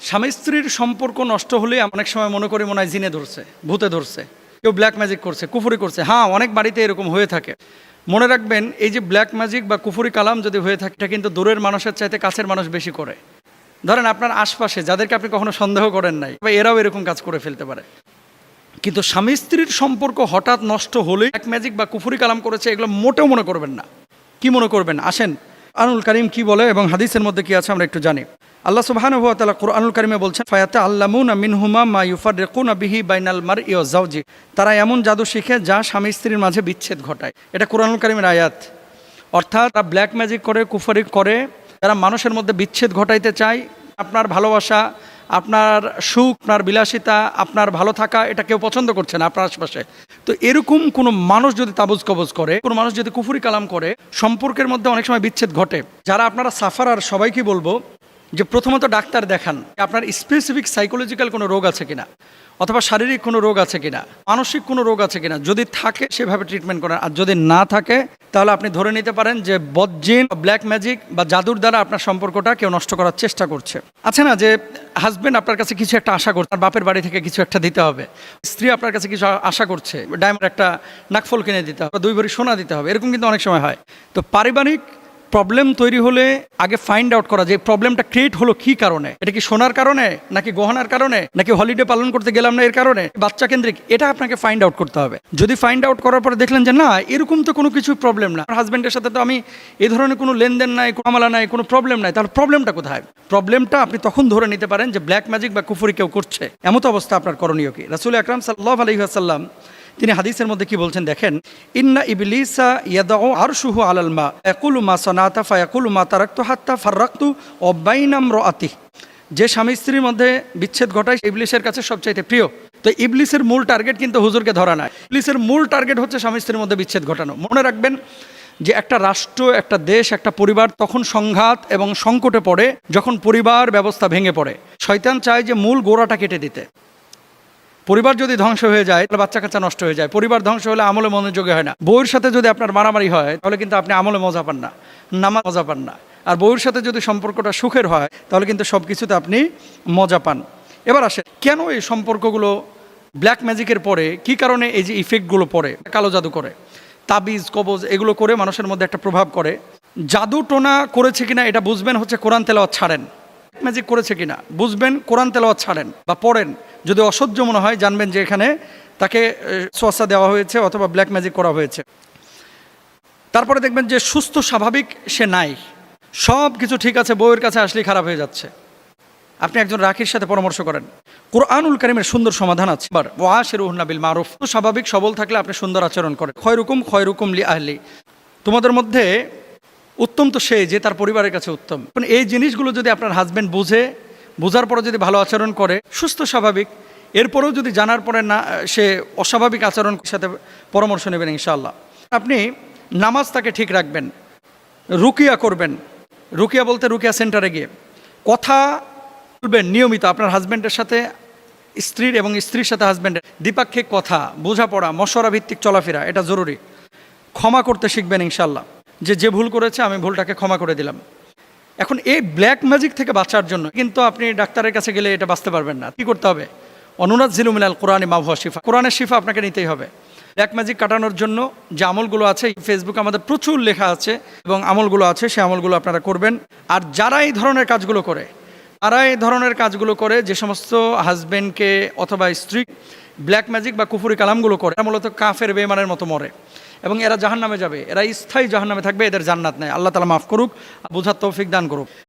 স্বামী স্ত্রীর সম্পর্ক নষ্ট হলে অনেক সময় মনে করি মনে হয় জিনে ধরছে, ভূতে ধরছে, কেউ ব্ল্যাক ম্যাজিক করছে, কুফুরি করছে। হ্যাঁ, অনেক বাড়িতে এরকম হয়ে থাকে। মনে রাখবেন, এই যে ব্ল্যাক ম্যাজিক বা কুফুরি কালাম যদি হয়ে থাকে, এটা কিন্তু দূরের মানুষের চাইতে কাছের মানুষ বেশি করে। ধরেন আপনার আশপাশে যাদেরকে আপনি কখনো সন্দেহ করেন নাই, বা এরাও এরকম কাজ করে ফেলতে পারে। কিন্তু স্বামী স্ত্রীর সম্পর্ক হঠাৎ নষ্ট হলে ব্ল্যাক ম্যাজিক বা কুফুরি কালাম করেছে, এগুলো মোটেও মনে করবেন না। কি মনে করবেন? আসেন কুরআনুল কারীম কি বলে এবং হাদিসের মধ্যে কি আছে আমরা একটু জানি। আল্লাহ সুবহানাহু ওয়া তাআলা কুরআনুল কারীমে বলছেন, ফায়াতাআল্লামুনা মিনহুমা মা ইউফাররিকুনা বিহি বাইনাল মারই ওয়া যাওজি। তারা এমন জাদু শিখে যা স্বামী স্ত্রীর মাঝে বিচ্ছেদ ঘটায়। এটা কুরআনুল কারীমের আয়াত। অর্থাৎ তারা ব্ল্যাক ম্যাজিক করে, কুফরি করে, যারা মানুষের মধ্যে বিচ্ছেদ ঘটাইতে চায়। আপনার ভালোবাসা, আপনার সুখ, আপনার বিলাসিতা, আপনার ভালো থাকা, এটা কেউ পছন্দ করছে না আপনার আশপাশে। তো এরকম কোনো মানুষ যদি তাবুজ কবজ করে, কোনো মানুষ যদি কুফরি কালাম করে, সম্পর্কের মধ্যে অনেক সময় বিচ্ছেদ ঘটে। যারা আপনারা সাফারার সবাইকে বলবো যে প্রথমত ডাক্তার দেখান, আপনার স্পেসিফিক সাইকোলজিক্যাল কোনো রোগ আছে কিনা, অথবা শারীরিক কোনো রোগ আছে কিনা, মানসিক কোনো রোগ আছে কিনা। যদি থাকে সেভাবে ট্রিটমেন্ট করেন, আর যদি না থাকে তাহলে আপনি ধরে নিতে পারেন যে বদজিন, ব্ল্যাক ম্যাজিক বা জাদুর দ্বারা আপনার সম্পর্কটা কেউ নষ্ট করার চেষ্টা করছে। আছে না যে হাজব্যান্ড আপনার কাছে কিছু একটা আশা করছে, তার বাপের বাড়ি থেকে কিছু একটা দিতে হবে, স্ত্রী আপনার কাছে কিছু আশা করছে, ডায়মন্ড একটা নাকফল কিনে দিতে হবে, 2 ভরি সোনা দিতে হবে, এরকম কিন্তু অনেক সময় হয়। তো পারিবারিক প্রবলেম তৈরি হলে আগে ফাইন্ড আউট করা যে প্রবলেমটা ক্রিয়েট হলো কি কারণে। এটা কি সোনার কারণে, নাকি গহনার কারণে, নাকি হলিডে পালন করতে গেলাম না এর কারণে, বাচ্চা কেন্দ্রিক, এটা আপনাকে ফাইন্ড আউট করতে হবে। যদি ফাইন্ড আউট করার পরে দেখলেন যে না, এরকম তো কোনো কিছু প্রবলেম না, হাজব্যান্ডের সাথে তো আমি এই ধরনের কোনো লেনদেন নাই, মামলা নাই, কোনো প্রবলেম নাই, তাহলে প্রবলেমটা কোথায়? প্রবলেমটা আপনি তখন ধরে নিতে পারেন যে ব্ল্যাক ম্যাজিক বা কুফরি কেউ করছে। এমত অবস্থা আপনার করণীয় কি? রাসূল আকরাম সাল্লাল্লাহু আলাইহি ওয়াসাল্লাম তিনি হাদিসের মধ্যে কি বলছেন দেখেন, ইন্না ইবলিসা ইয়াদাউ আরশুহু আলাল মা ইয়াকুলু মা সানাতা ফায়াকুলু মা তারাকতু হাত্তা ফাররাকতু ওয়া বাইনা ইমরাআতিহি। যে স্বামী স্ত্রীর মধ্যে বিচ্ছেদ ঘটায় ইবলিসের কাছে সবচাইতে প্রিয়। তো ইবলিসের মূল টার্গেট কিন্তু হুজুরকে ধরা নয়, ইবলিসের মূল টার্গেট হচ্ছে স্বামী স্ত্রীর মধ্যে বিচ্ছেদ ঘটানো। মনে রাখবেন যে একটা রাষ্ট্র, একটা দেশ, একটা পরিবার তখন সংঘাত এবং সংকটে পড়ে যখন পরিবার ব্যবস্থা ভেঙে পড়ে। শয়তান চায় যে মূল গোড়াটা কেটে দিতে। পরিবার যদি ধ্বংস হয়ে যায় তাহলে বাচ্চা কাচ্চা নষ্ট হয়ে যায়। পরিবার ধ্বংস হলে আমলে মনোযোগী হয় না। বউয়ের সাথে যদি আপনার মারামারি হয় তাহলে কিন্তু আপনি আমলে মজা পান না, নামাজ মজা পান না। আর বউয়ের সাথে যদি সম্পর্কটা সুখের হয় তাহলে কিন্তু সব কিছুতে আপনি মজা পান। এবার আসে কেন এই সম্পর্কগুলো ব্ল্যাক ম্যাজিকের পরে, কি কারণে এই যে ইফেক্টগুলো পড়ে, কালো জাদু করে, তাবিজ কবজ এগুলো করে মানুষের মধ্যে একটা প্রভাব করে। জাদু টোনা করেছে কিনা এটা বুঝবেন হচ্ছে কোরআন তেলাওয়াত ছাড়েন। ম্যাজিক করেছে কিনা বুঝবেন কোরআন তেলাওয়াত ছাড়েন বা পড়েন। যদি অসহ্য মনে হয় জানবেন যে এখানে তাকে সোয়াসা দেওয়া হয়েছে অথবা ব্ল্যাক ম্যাজিক করা হয়েছে। তারপরে দেখবেন যে সুস্থ স্বাভাবিক সে নাই, সব কিছু ঠিক আছে, বউয়ের কাছে আসলেই খারাপ হয়ে যাচ্ছে। আপনি একজন রাখির সাথে পরামর্শ করেন, কুরআনুল কারীমের সুন্দর সমাধান আছে। ওয়াশিরুহুন্না বিল মারুফ। স্বাভাবিক সবল থাকলে আপনি সুন্দর আচরণ করেন। খয়রুকুম লি আহলি। তোমাদের মধ্যে উত্তম তো সে যে তার পরিবারের কাছে উত্তম। এই জিনিসগুলো যদি আপনার হাজব্যান্ড বোঝার পরে যদি ভালো আচরণ করে, সুস্থ স্বাভাবিক, এরপরেও যদি জানার পরে না সে অস্বাভাবিক আচরণ সাথে পরামর্শ নেবেন ইনশাআল্লাহ। আপনি নামাজ তাকে ঠিক রাখবেন, রুকিয়া করবেন। রুকিয়া বলতে রুকিয়া সেন্টারে গিয়ে কথা বলবেন নিয়মিত আপনার হাজব্যান্ডের সাথে, স্ত্রীর এবং স্ত্রীর সাথে হাজব্যান্ডের দ্বিপাক্ষিক কথা, বোঝাপড়া, মশওয়ারা ভিত্তিক চলাফেরা, এটা জরুরি। ক্ষমা করতে শিখবেন ইনশাআল্লাহ, যে ভুল করেছে আমি ভুলটাকে ক্ষমা করে দিলাম। এখন এই ব্ল্যাক ম্যাজিক থেকে বাঁচার জন্য কিন্তু আপনি ডাক্তারের কাছে গেলে এটা বাঁচতে পারবেন না। কি করতে হবে? অনুনাজ্জিলু মিনাল কুরআনি মা হুয়া শিফা। কোরআনের শিফা আপনাকে নিতেই হবে। ব্ল্যাক ম্যাজিক কাটানোর জন্য যে আমলগুলো আছে, ফেসবুকে আমাদের প্রচুর লেখা আছে এবং আমলগুলো আছে, সেই আমলগুলো আপনারা করবেন। আর যারা এই ধরনের কাজগুলো করে, যে সমস্ত হাজব্যান্ডকে অথবা স্ত্রী ব্ল্যাক ম্যাজিক বা কুফরি কালামগুলো করে, এরা মূলত কাফের বেঈমানের মতো মরে এবং এরা জাহান্নামে যাবে, এরা স্থায়ী জাহান্নামে থাকবে, এদের জান্নাত নেই। আল্লাহ তাআলা মাফ করুক, বুঝার তৌফিক দান করুক।